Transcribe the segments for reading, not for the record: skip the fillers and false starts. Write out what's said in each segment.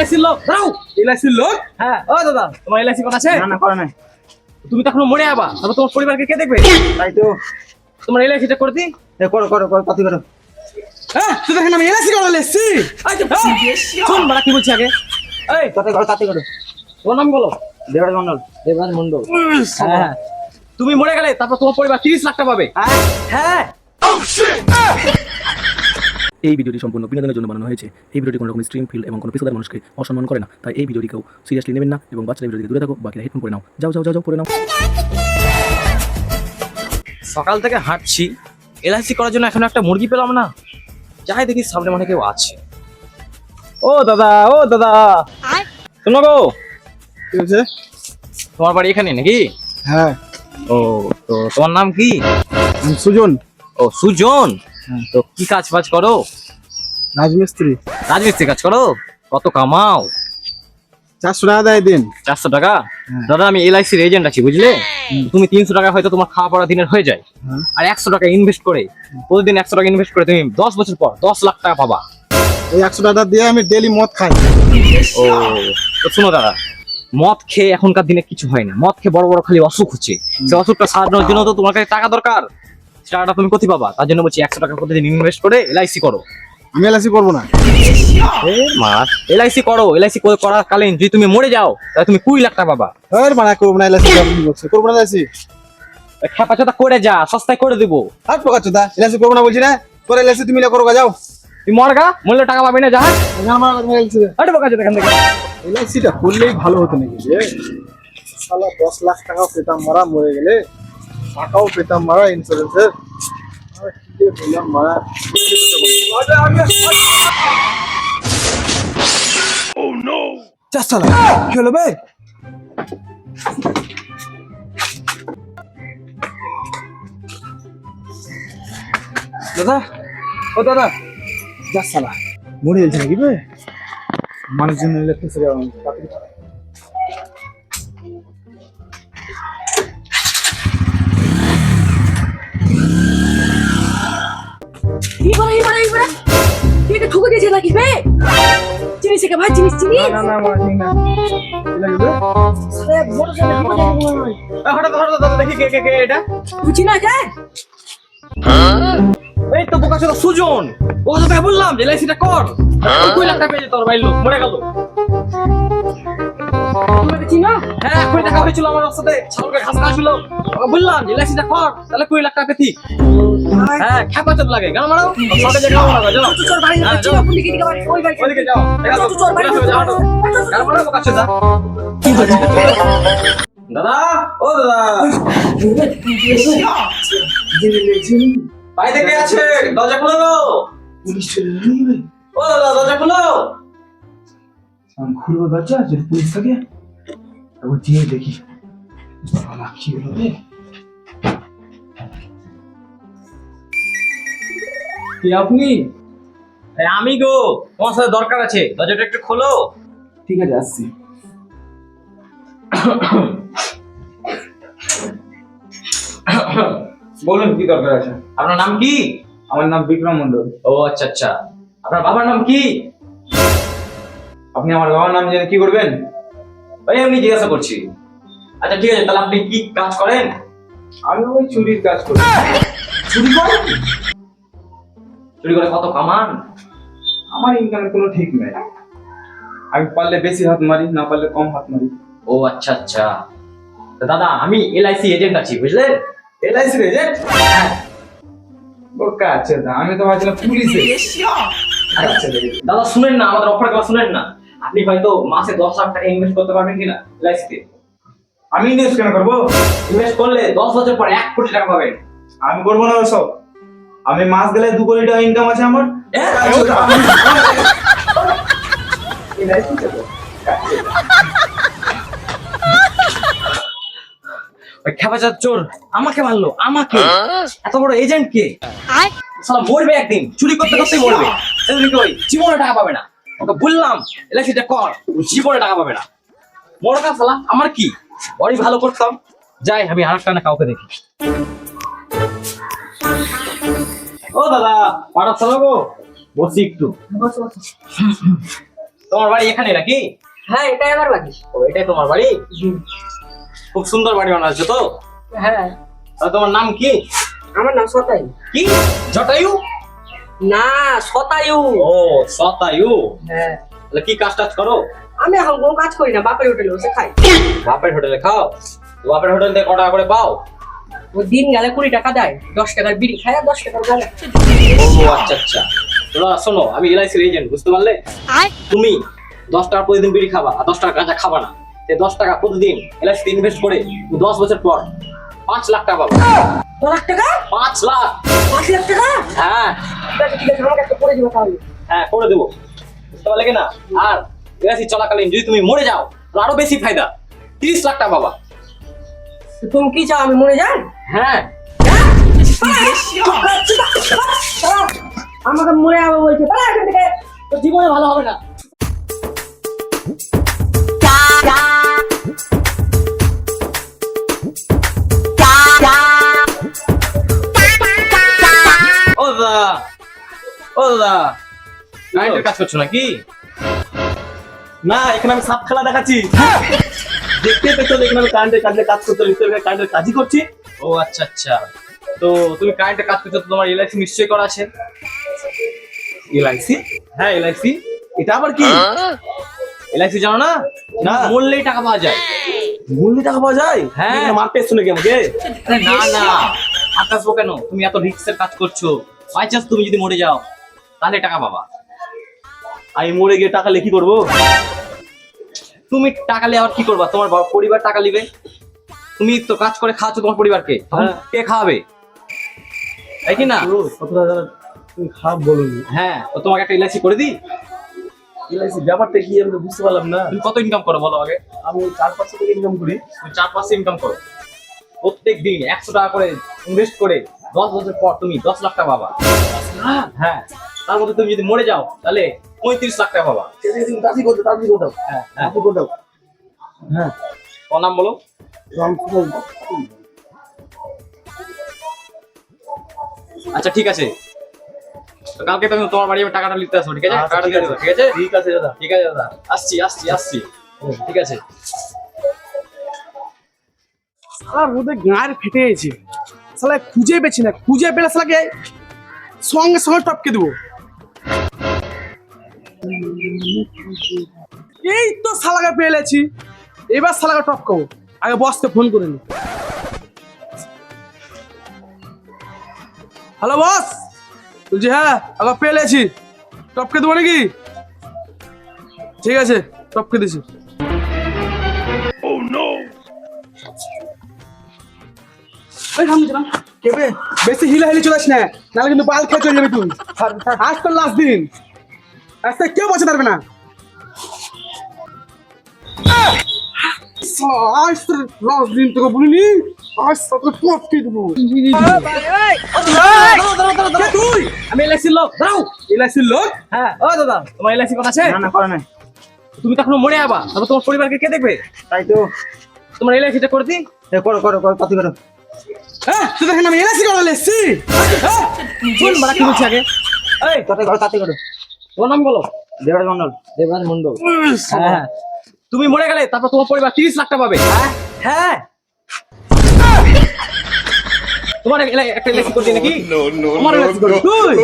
এলআইসির লোক দাঁড়াও। এলআইসির লোক? হ্যাঁ ও দাদা, তোমার এলআইসি করা আছে? না না করে নাই। তুমি তো এখনো মরে যাবা, তারপর তোমার পরিবারকে কে দেখবে? তাই তো। তোমার এলআইসিটা করে দিই। করো করো করো, কত করো। হ্যাঁ তুই দেখেন আমি এলআইসি করা লেসি। শোন বাড়া কি বলছি আগে। এই কত করো, কত করো। তোমার নাম বলো। দেবরাজ মন্ডল। দেবরাজ মন্ডল। হ্যাঁ তুমি মরে গেলে তারপর তোমার পরিবার 30 লাখ টাকা পাবে। হ্যাঁ এই ভিডিওটি সম্পূর্ণ বিনোদনের জন্য বানানো হয়েছে। এই ভিডিওটি কোনো রকম স্ট্রিম ফিল্ড এবং কোনো পেশাদার মানুষকে অসম্মান করে না, তাই এই ভিডিওটি কেউ সিরিয়াসলি নেবেন না এবং বাচ্চারা ভিডিও থেকে দূরে থাকো। বাকিরা হেডফোন করে নাও। যাও যাও যাও যাও করে নাও। সকাল থেকে হাঁটছি, এলআইসি করার জন্য এখন একটা মুরগি পেলাম না। যাই দেখি সামনে মনে কেউ আছে। ও দাদা, ও দাদা শোনো গো, কি হয়েছে? তোমার বাড়ি এখানে নাকি? হ্যাঁ। ও তো তোমার নাম কি? সুজন। ও সুজন। তো কি কাজ বাজ করো? রাজমিস্ত্রি। রাজমিস্ত্রি কাজ করো? কত কামাও? 400 টাকা দেয় দিন। 400 টাকা? দাদা আমি এলআইসির এজেন্ট আছি বুঝলে। তুমি 300 টাকা হয়তো তোমার খাওয়া পড়া দিনের হয়ে যায়, আর 100 টাকা ইনভেস্ট করে প্রতিদিন 100 টাকা ইনভেস্ট করে তুমি 10 বছর পর 10 লাখ টাকা পাবা। ওই 100 টাকা দিয়ে আমি ডেইলি মদ খাই। ও তো শোনো দাদা, মদ খেয়ে এখনকার দিনে কিছু হয় না। মদ খেয়ে বড় বড় খালি অসুখ হচ্ছে। সেই অসুখটা সারানোর জন্য তো তোমার কাছে টাকা দরকার। টাকাটা তুমি কোথায় পাবা? তার জন্য বলছি 100 টাকা প্রতিদিন ইনভেস্ট করে এলআইসি করো। আমি এলআইসি করবো না। এলআইসি করো। এলআইসি করাকালীন যদি তুমি মরে যাও তাহলে তুমি 20 লাখ টাকা পাবা। আর মানা করবো না এলআইসি, করবো না এলআইসি। খেপাচোদা করে যা, সস্তায় করে দেবো। আর প্রকাশ দা এলআইসি করবো না বলছি না। তোর এলআইসি তুমি করো, যাও। তুই মরগা, মরলে টাকা পাবি না। যা এখান থেকে। এলআইসিটা করলেই ভালো হতো নাকি রে? শালা 10 লাখ টাকাও পেতাম মারা, মরে গেলে টাকাও পেতাম মারা ইন্স্যুরেন্সের। কি বললাম মারা। Oh no! যা শালা, কি হলো বে? দাদা, ও দাদা, যা শালা মরে গেছে নাকি বে? মানুষজন এলে ফেসে যাওয়া ঠুকে দিয়েছে নাকি বে? চিনিস কে ভাই, চিনিস? না না মা ঠিক না। কি লাগবে? হঠাৎ হঠাৎ দাদা দেখি কে কে কে এটা? তুই চিনা কে? এই তো বোকা ছিল সুজন। ও তো তাই বললাম যে এলআইসিটা কর। 20 লাখ টাকা পেয়ে যেত, বাইর লোক মরে গেল। তুমি চিনা? হ্যাঁ 20 টাকা হয়েছিল আমার রাস্তাতে, ছাগলকে ঘাস খাওয়াছিল। ওকে বললাম যে এলআইসিটা কর, তাহলে 20 লাখ টাকা পেতি। হ্যাঁ খেপাচোদ লাগে গান মারাও। সবে যে গান মারাও যাও। তোর বাড়ি চিনা কোন দিকে দিকে বাড়ি? ওই বাড়ি। ওইদিকে যাও। দেখা যাও। তোর বাড়ি গান মারাও বোকা ছোদা। দাদা, ও দাদা। বাইরে কে আছে? দরজা খুলো গো। পুলিশ চলে যাবে। ও দাদা দরজা খুলো। আমি খুলবো দরজা, যদি পুলিশ থাকে তারপর দিয়ে দেখি শালা কি হলো রে? কি আপনি? আমি গো, তোমার সাথে দরকার আছে, দরজাটা একটু খোলো। ঠিক আছে আসছি। বলুন কি দরকার আছে? আপনার নাম কি? আমার নাম বিক্রম মন্ডল। ও আচ্ছা আচ্ছা। আপনার বাবার নাম কি? আপনি আমার বাবার নাম জেনে কি করবেন? ভাই আমি জিজ্ঞাসা করছি। আচ্ছা ঠিক আছে, তাহলে আপনি কি কাজ করেন? আমি ওই চুরির কাজ করি। চুরি করেন? চুরি করে কত কামান? আমার ইনকামের কোনো ঠিক নেই। আমি পারলে বেশি হাত মারি, না পারলে কম হাত মারি। ও আচ্ছা আচ্ছা। তো দাদা আমি এলআইসি এজেন্ট আছি বুঝলেন? LIC agent? হ্যাঁ। বোকা আছে দা, আমি তো ভাবছিলাম পুলিশে। আচ্ছা দাদা শুনেন না, আমাদের অফার কথা শুনেন না। আপনি হয়তো মাসে 10 লাখ টাকা ইনভেস্ট করতে পারবেন কিনা এলআইসিতে? আমি ইনভেস্ট কেন করবো? ইনভেস্ট করলে 10 বছর পর 1 কোটি টাকা পাবেন। আমি করবো না ওসব। আমি মাস গেলে 2 কোটি টাকা ইনকাম আছে আমার। ওই খেপাচার চোর আমাকে মারলো, আমাকে। এত বড় এজেন্ট কে? শালা মরবে একদিন, চুরি করতে করতে মরবে। এদিকে ওই জীবনে টাকা পাবে না। ওকে বললাম এলআইসিটা কর, জীবনে টাকা পাবে না। মরকা শালা, আমার কি? বড়ই ভালো করতাম। যাই আমি আরেকটা না কাউকে দেখি। ও দাদা পাড়া চালাবো? বসি একটু। তোমার বাড়ি এখানে নাকি? হ্যাঁ এটাই আমার বাড়ি। ও এটাই তোমার বাড়ি? খুব সুন্দর বাড়ি বানাচ্ছো তো। হ্যাঁ তাহলে তোমার নাম কি? আমার নাম শতায়ু। কি জটায়ু? না শতায়ু। ও শতায়ু। হ্যাঁ তাহলে কি কাজ টাজ করো? আমি এখন কোনো কাজ করি না, বাপের হোটেলে বসে খাই। বাপের হোটেলে খাও? তো বাপের হোটেল থেকে কত টাকা করে পাও? ও দিন গেলে 20 টাকা দেয়, 10 টাকার বিড়ি খায় আর 10 টাকার গাঁজা। ও আচ্ছা আচ্ছা। তোমরা শোনো, আমি এলআইসির এজেন্ট, বুঝতে পারলে? তুমি 10 টাকা প্রতিদিন বিড়ি খাবা আর 10 টাকা গাঁজা খাবা না। সেই 10 টাকা প্রতিদিন এলআইসিতে ইনভেস্ট করে 10 বছর পর 5 লাখ টাকা পাবা। 2 লাখ টাকা? 5 লাখ? 5 লাখ টাকা? হ্যাঁ ঠিক আছে ঠিক আছে, আমাকে একটা করে দিবা তাহলে। হ্যাঁ করে দেবো, বুঝতে পারলে কি না? আর এলআইসি চলাকালীন যদি তুমি মরে যাও তাহলে আরো বেশি ফায়দা, 30 লাখ টাকা পাবা। তো তুমি কি চাও আমি মরে যাই? হ্যাঁ আমাকে মরে যাবে বলছে, পালা এখান থেকে, তোর জীবনে ভালো হবে না। ও দাদা, ও দাদা, কারেন্টের কাজ করছো নাকি? না, এখানে আমি সাপ খেলা দেখাচ্ছি। দেখতে পেতো এখানে আমি কারেন্টের কাজ করতে কারেন্টের কাজই করছি। ও আচ্ছা আচ্ছা। তো তুমি কারেন্টের কাজ করছো তো তোমার এলআইসি নিশ্চয়ই করা আছে? এলআইসি? হ্যাঁ এলআইসি। এটা আবার কি? এলআইসি জানো না? না। মরলেই টাকা পাওয়া যায়। মূল্যে টাকা পাওয়া যায়? হ্যাঁ। মার পেয়েছো নাকি আমাকে? আরে না না, আকাশবো কেন? তুমি এত রিস্কের কাজ করছো, বাই চান্স তুমি যদি মরে যাও তাহলে টাকা পাবা। আমি মরে গিয়ে টাকা লেখি করবো? তুমি টাকা নিয়ে আবার কি করবা? তোমার পরিবার টাকা নিবে। তুমি তো কাজ করে খাওয়াচ্ছ তোমার পরিবারকে, তখন হ্যাঁ। কে খাওয়াবে? তাই কি না? কতটা তুমি খারাপ বলোনি। হ্যাঁ, তো তোমাকে একটা এলআইসি করে দিই। এলআইসি ব্যাপারটা কি আমি তো বুঝতে পারলাম না। তুমি কত ইনকাম করো বলো আগে? আমি 4-5 টাকা ইনকাম করি। তুমি 4-5 ইনকাম করো, প্রত্যেক দিন 100 টাকা করে ইনভেস্ট করে 10 বছর পর তুমি 10 লাখ টাকা পাবা। হ্যাঁ, তার মধ্যে তুমি যদি মরে যাও তাহলে 35 লাখ টাকা পাবা। তুমি তাড়াতাড়ি করে দাও, তাড়াতাড়ি করে দাও। হ্যাঁ হ্যাঁ, তাড়াতাড়ি করে দাও। হ্যাঁ, তোমার নাম বলো। আচ্ছা ঠিক আছে, তো কালকে তুমি তোমার বাড়ি আমি টাকাটা নিতে আসবো, ঠিক আছে? আচ্ছা, টাকাটা ঠিক দিয়ে আছে। দেবো, ঠিক আছে? ঠিক আছে দাদা। ঠিক আছে দাদা, আসছি আসছি আসছি। ঠিক আছে। শালার মধ্যে গাঁয়ের ফেটে গেছে, শালা খুঁজে পেছি না, খুঁজে পেলে শালাকে সঙ্গে সঙ্গে টপকে দেবো। এই তো শালাকে পেয়েছি, এবার শালাকে টপকাবো। আগে বসকে ফোন করে নি। হ্যালো বস, বলছি হ্যাঁ আগে পেয়েছি, টপকে দেবো নাকি? ঠিক আছে টপকে দিছি। কেবে বেশি হিলাহিলি চলাস না, নাহলে কিন্তু বাল খেয়ে চলে যাবি তুই। আজ তো লাস্ট দিন, আজ থেকে কেউ বাঁচতে পারবে না। আজ তো লাস্ট দিন তোকে বলিনি, আজ তোকে টপকে দেবো। কে তুই? আমি এলআইসির লোক, দাও। এলআইসির লোক? হ্যাঁ, ও দাদা, তোমার এলআইসি কোন আছে? না করে নাই। তুমি তখন মরে যাবা, তারপর তোমার পরিবারকে কে দেখবে? তাই তো। তোমার এলআইসিটা করে দিই। করো করো করো, কত করো। হ্যাঁ তুই দেখেন আমি এলআইসি করে এসছি। শুন বাড়া কি বলছি আগে। এই কত করো, কত করো। তোমার নাম বলো। দেবরাজ মন্ডল। দেবরাজ মন্ডল। হ্যাঁ, তুমি মরে গেলে তারপর তোমার পরিবার 30 লাখ টাকা পাবে। হ্যাঁ, তোমার একটা এলআইসি করে দিই নাকি? আমার এলআইসি করো তুই।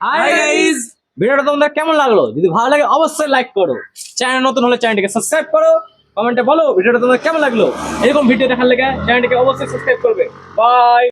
হাই গাইস, ভিডিওটা তোমাদের কেমন লাগলো? যদি ভালো লাগে অবশ্যই লাইক করো, চ্যানেল নতুন হলে চ্যানেলটিকে সাবস্ক্রাইব করো, কমেন্টে বলো ভিডিওটা তোমাদের কেমন লাগলো। এরকম ভিডিও দেখার লেগে চ্যানেলটিকে অবশ্যই সাবস্ক্রাইব করবে। বাই।